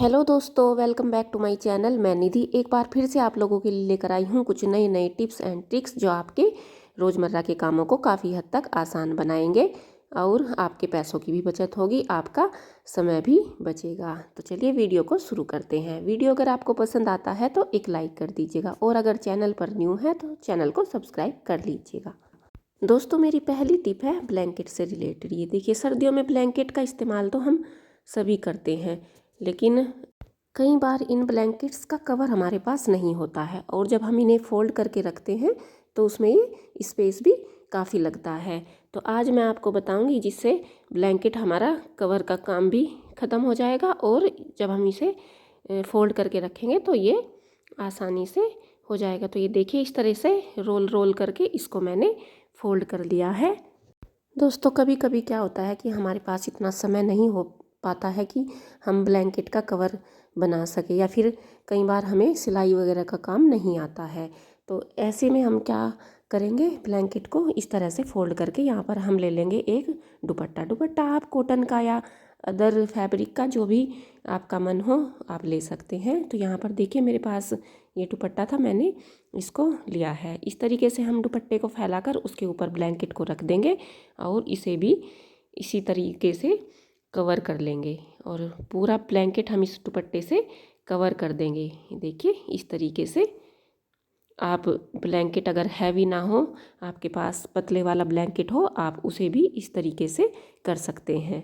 Hello दोस्तों, welcome back to my channel. मैं निधि एक बार फिर से आप लोगों के लिए लेकर आई हूँ कुछ नए नए टिप्स एंड ट्रिक्स जो आपके रोज़मर्रा के कामों को काफ़ी हद तक आसान बनाएंगे और आपके पैसों की भी बचत होगी, आपका समय भी बचेगा। तो चलिए वीडियो को शुरू करते हैं। वीडियो अगर आपको पसंद आता है तो एक लाइक कर दीजिएगा और अगर चैनल पर न्यू है तो चैनल को सब्सक्राइब कर लीजिएगा। दोस्तों, मेरी पहली टिप है ब्लैंकेट से रिलेटेड। ये देखिए, सर्दियों में ब्लैंकेट का इस्तेमाल तो हम सभी करते हैं, लेकिन कई बार इन ब्लैंकेट्स का कवर हमारे पास नहीं होता है और जब हम इन्हें फोल्ड करके रखते हैं तो उसमें ये स्पेस भी काफ़ी लगता है। तो आज मैं आपको बताऊंगी जिससे ब्लैंकेट हमारा कवर का काम भी ख़त्म हो जाएगा और जब हम इसे फोल्ड करके रखेंगे तो ये आसानी से हो जाएगा। तो ये देखिए, इस तरह से रोल रोल करके इसको मैंने फोल्ड कर लिया है। दोस्तों, कभी कभी क्या होता है कि हमारे पास इतना समय नहीं हो पाता है कि हम ब्लैंकेट का कवर बना सके, या फिर कई बार हमें सिलाई वगैरह का काम नहीं आता है। तो ऐसे में हम क्या करेंगे, ब्लैंकेट को इस तरह से फोल्ड करके यहाँ पर हम ले लेंगे एक दुपट्टा। दुपट्टा आप कॉटन का या अदर फैब्रिक का, जो भी आपका मन हो आप ले सकते हैं। तो यहाँ पर देखिए, मेरे पास ये दुपट्टा था, मैंने इसको लिया है। इस तरीके से हम दुपट्टे को फैलाकर उसके ऊपर ब्लैंकेट को रख देंगे और इसे भी इसी तरीके से कवर कर लेंगे और पूरा ब्लैंकेट हम इस दुपट्टे से कवर कर देंगे। देखिए, इस तरीके से आप ब्लैंकेट अगर हैवी ना हो, आपके पास पतले वाला ब्लैंकेट हो, आप उसे भी इस तरीके से कर सकते हैं।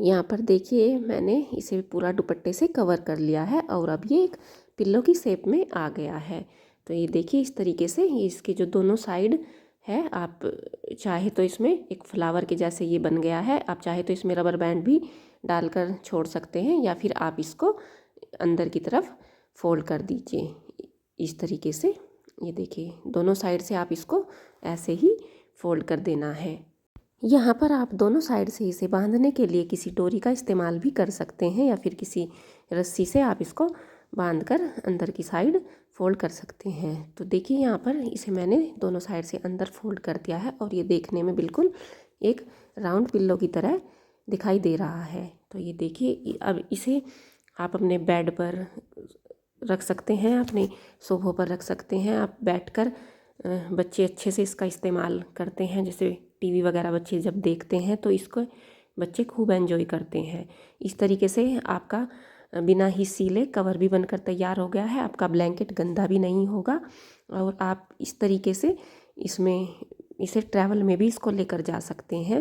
यहाँ पर देखिए, मैंने इसे पूरा दुपट्टे से कवर कर लिया है और अब ये एक पिल्लो की शेप में आ गया है। तो ये देखिए, इस तरीके से ये इसके जो दोनों साइड है, आप चाहे तो इसमें एक फ्लावर के जैसे ये बन गया है। आप चाहे तो इसमें रबर बैंड भी डालकर छोड़ सकते हैं या फिर आप इसको अंदर की तरफ फोल्ड कर दीजिए इस तरीके से। ये देखिए, दोनों साइड से आप इसको ऐसे ही फोल्ड कर देना है। यहाँ पर आप दोनों साइड से इसे बांधने के लिए किसी डोरी का इस्तेमाल भी कर सकते हैं या फिर किसी रस्सी से आप इसको बांधकर अंदर की साइड फोल्ड कर सकते हैं। तो देखिए, यहाँ पर इसे मैंने दोनों साइड से अंदर फोल्ड कर दिया है और ये देखने में बिल्कुल एक राउंड पिल्लो की तरह दिखाई दे रहा है। तो ये देखिए, अब इसे आप अपने बेड पर रख सकते हैं, अपने सोफों पर रख सकते हैं। आप बैठकर बच्चे अच्छे से इसका इस्तेमाल करते हैं, जैसे टीवी वगैरह बच्चे जब देखते हैं तो इसको बच्चे खूब एंजॉय करते हैं। इस तरीके से आपका बिना ही सीले कवर भी बनकर तैयार हो गया है। आपका ब्लैंकेट गंदा भी नहीं होगा और आप इस तरीके से इसे ट्रैवल में भी इसको लेकर जा सकते हैं।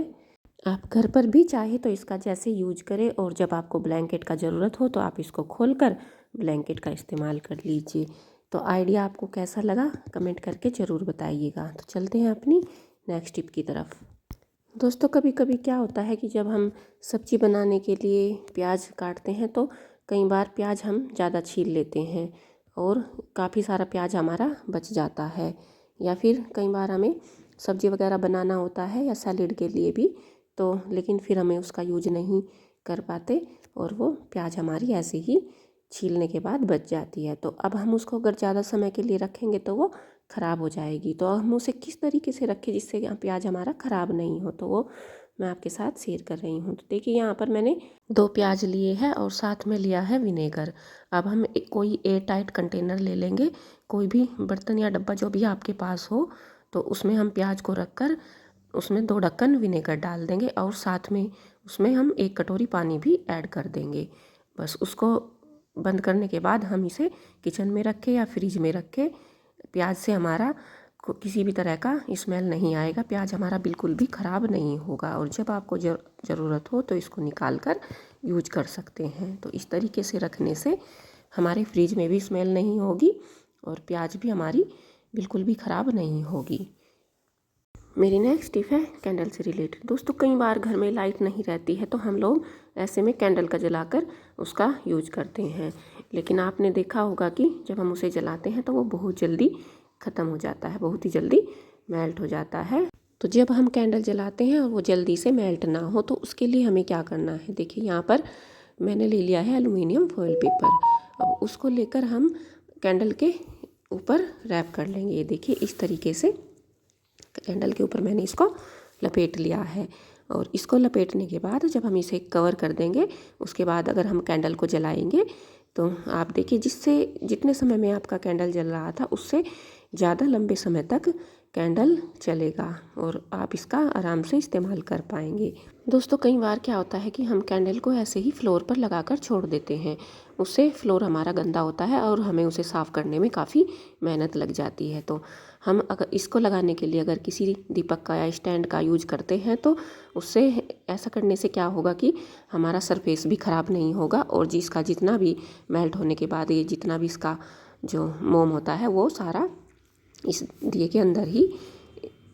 आप घर पर भी चाहे तो इसका जैसे यूज करें और जब आपको ब्लैंकेट का ज़रूरत हो तो आप इसको खोलकर ब्लैंकेट का इस्तेमाल कर लीजिए। तो आइडिया आपको कैसा लगा कमेंट करके ज़रूर बताइएगा। तो चलते हैं अपनी नेक्स्ट टिप की तरफ। दोस्तों, कभी कभी क्या होता है कि जब हम सब्जी बनाने के लिए प्याज काटते हैं तो कई बार प्याज हम ज़्यादा छील लेते हैं और काफ़ी सारा प्याज हमारा बच जाता है, या फिर कई बार हमें सब्जी वगैरह बनाना होता है या सैलेड के लिए भी, तो लेकिन फिर हमें उसका यूज नहीं कर पाते और वो प्याज हमारी ऐसे ही छीलने के बाद बच जाती है। तो अब हम उसको अगर ज़्यादा समय के लिए रखेंगे तो वो ख़राब हो जाएगी। तो हम उसे किस तरीके से रखें जिससे प्याज हमारा ख़राब नहीं हो, तो वो मैं आपके साथ शेयर कर रही हूँ। तो देखिए, यहाँ पर मैंने 2 प्याज लिए हैं और साथ में लिया है विनेगर। अब हम कोई एयर टाइट कंटेनर ले लेंगे, कोई भी बर्तन या डब्बा जो भी आपके पास हो, तो उसमें हम प्याज को रख कर उसमें 2 ढक्कन विनेगर डाल देंगे और साथ में उसमें हम 1 कटोरी पानी भी ऐड कर देंगे। बस उसको बंद करने के बाद हम इसे किचन में रखें या फ्रिज में रखें। प्याज से हमारा किसी भी तरह का स्मेल नहीं आएगा, प्याज हमारा बिल्कुल भी ख़राब नहीं होगा और जब आपको ज़रूरत हो तो इसको निकाल कर यूज कर सकते हैं। तो इस तरीके से रखने से हमारे फ्रिज में भी स्मेल नहीं होगी और प्याज भी हमारी बिल्कुल भी ख़राब नहीं होगी। मेरी नेक्स्ट टिप है कैंडल से रिलेटेड। दोस्तों, कई बार घर में लाइट नहीं रहती है तो हम लोग ऐसे में कैंडल का जलाकर उसका यूज करते हैं, लेकिन आपने देखा होगा कि जब हम उसे जलाते हैं तो वो बहुत जल्दी ख़त्म हो जाता है, बहुत ही जल्दी मेल्ट हो जाता है। तो जब हम कैंडल जलाते हैं और वो जल्दी से मेल्ट ना हो तो उसके लिए हमें क्या करना है, देखिए यहाँ पर मैंने ले लिया है एल्युमिनियम फॉयल पेपर। अब उसको लेकर हम कैंडल के ऊपर रैप कर लेंगे। ये देखिए, इस तरीके से कैंडल के ऊपर मैंने इसको लपेट लिया है और इसको लपेटने के बाद जब हम इसे कवर कर देंगे, उसके बाद अगर हम कैंडल को जलाएंगे तो आप देखिए जितने समय में आपका कैंडल जल रहा था उससे ज़्यादा लंबे समय तक कैंडल चलेगा और आप इसका आराम से इस्तेमाल कर पाएंगे। दोस्तों कई बार क्या होता है कि हम कैंडल को ऐसे ही फ्लोर पर लगाकर छोड़ देते हैं, उससे फ्लोर हमारा गंदा होता है और हमें उसे साफ़ करने में काफ़ी मेहनत लग जाती है। तो हम अगर इसको लगाने के लिए अगर किसी दीपक का या स्टैंड का यूज करते हैं तो उससे ऐसा करने से क्या होगा कि हमारा सरफेस भी ख़राब नहीं होगा और जिसका जितना भी मेल्ट होने के बाद ये जितना भी इसका जो मोम होता है वो सारा इस दिए के अंदर ही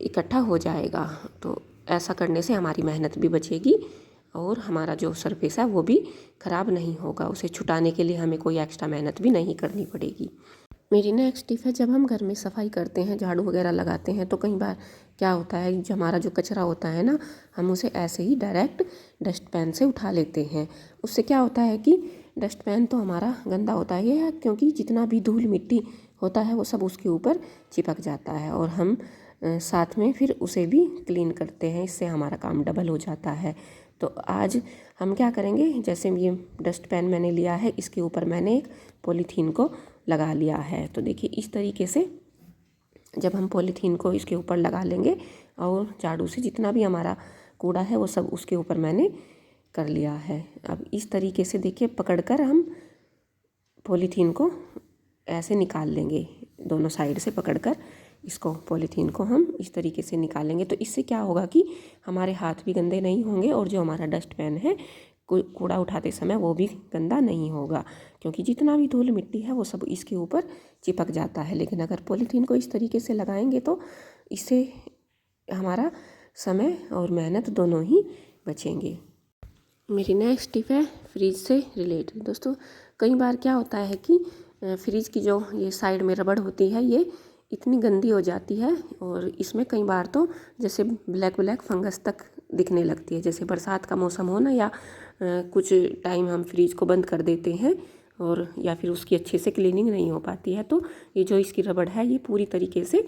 इकट्ठा हो जाएगा। तो ऐसा करने से हमारी मेहनत भी बचेगी और हमारा जो सरफेस है वो भी ख़राब नहीं होगा। उसे छुटाने के लिए हमें कोई एक्स्ट्रा मेहनत भी नहीं करनी पड़ेगी। मेरी नेक्स्ट टिप है, जब हम घर में सफाई करते हैं, झाड़ू वगैरह लगाते हैं तो कई बार क्या होता है जो हमारा जो कचरा होता है ना, हम उसे ऐसे ही डायरेक्ट डस्टबिन से उठा लेते हैं। उससे क्या होता है कि डस्टबिन तो हमारा गंदा होता ही है, क्योंकि जितना भी धूल मिट्टी होता है वो सब उसके ऊपर चिपक जाता है और हम साथ में फिर उसे भी क्लीन करते हैं। इससे हमारा काम डबल हो जाता है। तो आज हम क्या करेंगे, जैसे ये डस्टबिन मैंने लिया है, इसके ऊपर मैंने एक पॉलीथीन को लगा लिया है। तो देखिए इस तरीके से जब हम पॉलीथीन को इसके ऊपर लगा लेंगे और झाड़ू से जितना भी हमारा कूड़ा है वो सब उसके ऊपर मैंने कर लिया है। अब इस तरीके से देखिए पकड़कर हम पॉलीथीन को ऐसे निकाल लेंगे, दोनों साइड से पकड़कर इसको पॉलीथीन को हम इस तरीके से निकालेंगे। तो इससे क्या होगा कि हमारे हाथ भी गंदे नहीं होंगे और जो हमारा डस्टबिन है कूड़ा उठाते समय वो भी गंदा नहीं होगा, क्योंकि जितना भी धूल मिट्टी है वो सब इसके ऊपर चिपक जाता है। लेकिन अगर पॉलीथीन को इस तरीके से लगाएंगे तो इससे हमारा समय और मेहनत दोनों ही बचेंगे। मेरी नेक्स्ट टिप है फ्रिज से रिलेटेड। दोस्तों कई बार क्या होता है कि फ्रिज की जो ये साइड में रबड़ होती है ये इतनी गंदी हो जाती है और इसमें कई बार तो जैसे ब्लैक ब्लैक फंगस तक दिखने लगती है। जैसे बरसात का मौसम हो ना, या कुछ टाइम हम फ्रिज को बंद कर देते हैं और या फिर उसकी अच्छे से क्लीनिंग नहीं हो पाती है तो ये जो इसकी रबड़ है ये पूरी तरीके से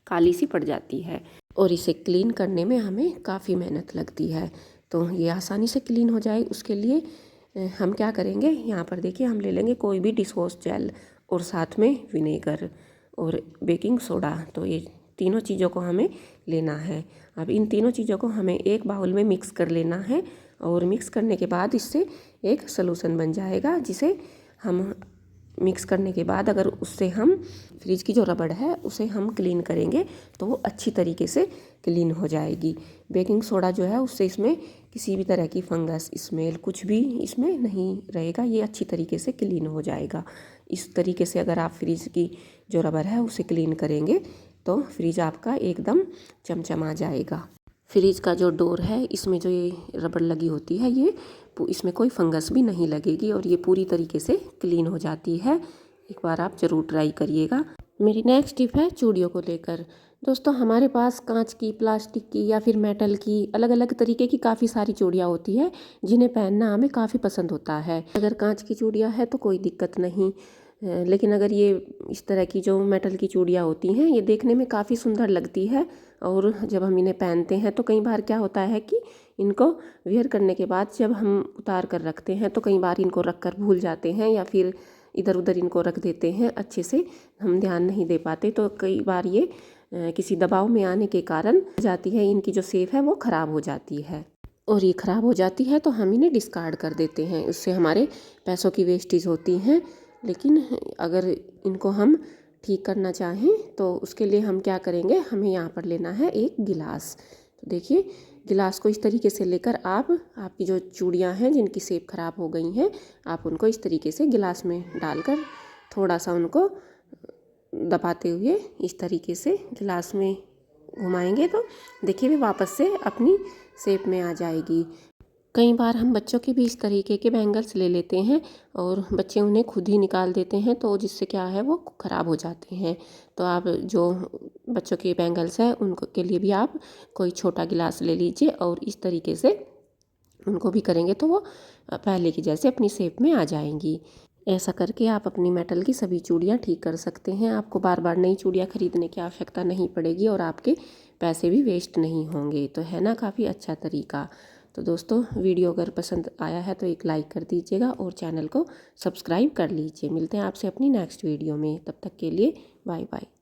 काली सी पड़ जाती है और इसे क्लीन करने में हमें काफ़ी मेहनत लगती है। तो ये आसानी से क्लीन हो जाए उसके लिए हम क्या करेंगे, यहाँ पर देखिए हम ले लेंगे कोई भी डिश वॉश जेल और साथ में विनेगर और बेकिंग सोडा। तो ये तीनों चीज़ों को हमें लेना है। अब इन तीनों चीज़ों को हमें एक बाउल में मिक्स कर लेना है और मिक्स करने के बाद इससे एक सलूशन बन जाएगा, जिसे हम मिक्स करने के बाद अगर उससे हम फ्रिज की जो रबड़ है उसे हम क्लीन करेंगे तो वो अच्छी तरीके से क्लीन हो जाएगी। बेकिंग सोडा जो है उससे इसमें किसी भी तरह की फंगस स्मेल कुछ भी इसमें नहीं रहेगा, ये अच्छी तरीके से क्लीन हो जाएगा। इस तरीके से अगर आप फ्रिज की जो रबड़ है उसे क्लीन करेंगे तो फ्रिज आपका एकदम चमचमा जाएगा। फ्रिज का जो डोर है इसमें जो ये रबड़ लगी होती है ये इसमें कोई फंगस भी नहीं लगेगी और ये पूरी तरीके से क्लीन हो जाती है। एक बार आप ज़रूर ट्राई करिएगा। मेरी नेक्स्ट टिप है चूड़ियों को लेकर। दोस्तों हमारे पास कांच की, प्लास्टिक की या फिर मेटल की अलग अलग तरीके की काफ़ी सारी चूड़ियाँ होती है जिन्हें पहनना हमें काफ़ी पसंद होता है। अगर कांच की चूड़ियाँ है तो कोई दिक्कत नहीं, लेकिन अगर ये इस तरह की जो मेटल की चूड़ियाँ होती हैं ये देखने में काफ़ी सुंदर लगती है और जब हम इन्हें पहनते हैं तो कई बार क्या होता है कि इनको वेयर करने के बाद जब हम उतार कर रखते हैं तो कई बार इनको रख कर भूल जाते हैं या फिर इधर उधर इनको रख देते हैं, अच्छे से हम ध्यान नहीं दे पाते। तो कई बार ये किसी दबाव में आने के कारण जाती है, इनकी जो शेप है वो ख़राब हो जाती है और ये ख़राब हो जाती है तो हम इन्हें डिस्कार्ड कर देते हैं। इससे हमारे पैसों की वेस्टेज होती हैं। लेकिन अगर इनको हम ठीक करना चाहें तो उसके लिए हम क्या करेंगे, हमें यहाँ पर लेना है एक गिलास। तो देखिए गिलास को इस तरीके से लेकर आपकी जो चूड़ियाँ हैं जिनकी शेप ख़राब हो गई हैं आप उनको इस तरीके से गिलास में डालकर थोड़ा सा उनको दबाते हुए इस तरीके से गिलास में घुमाएंगे तो देखिए भी वापस से अपनी शेप में आ जाएगी। कई बार हम बच्चों के भी इस तरीके के बैंगल्स ले लेते हैं और बच्चे उन्हें खुद ही निकाल देते हैं तो जिससे क्या है वो ख़राब हो जाते हैं। तो आप जो बच्चों के बैंगल्स हैं उनको के लिए भी आप कोई छोटा गिलास ले लीजिए और इस तरीके से उनको भी करेंगे तो वो पहले की जैसे अपनी शेप में आ जाएंगी। ऐसा करके आप अपनी मेटल की सभी चूड़ियाँ ठीक कर सकते हैं। आपको बार बार नई चूड़ियाँ खरीदने की आवश्यकता नहीं पड़ेगी और आपके पैसे भी वेस्ट नहीं होंगे। तो है ना काफ़ी अच्छा तरीका। तो दोस्तों वीडियो अगर पसंद आया है तो एक लाइक कर दीजिएगा और चैनल को सब्सक्राइब कर लीजिए। मिलते हैं आपसे अपनी नेक्स्ट वीडियो में, तब तक के लिए बाय बाय।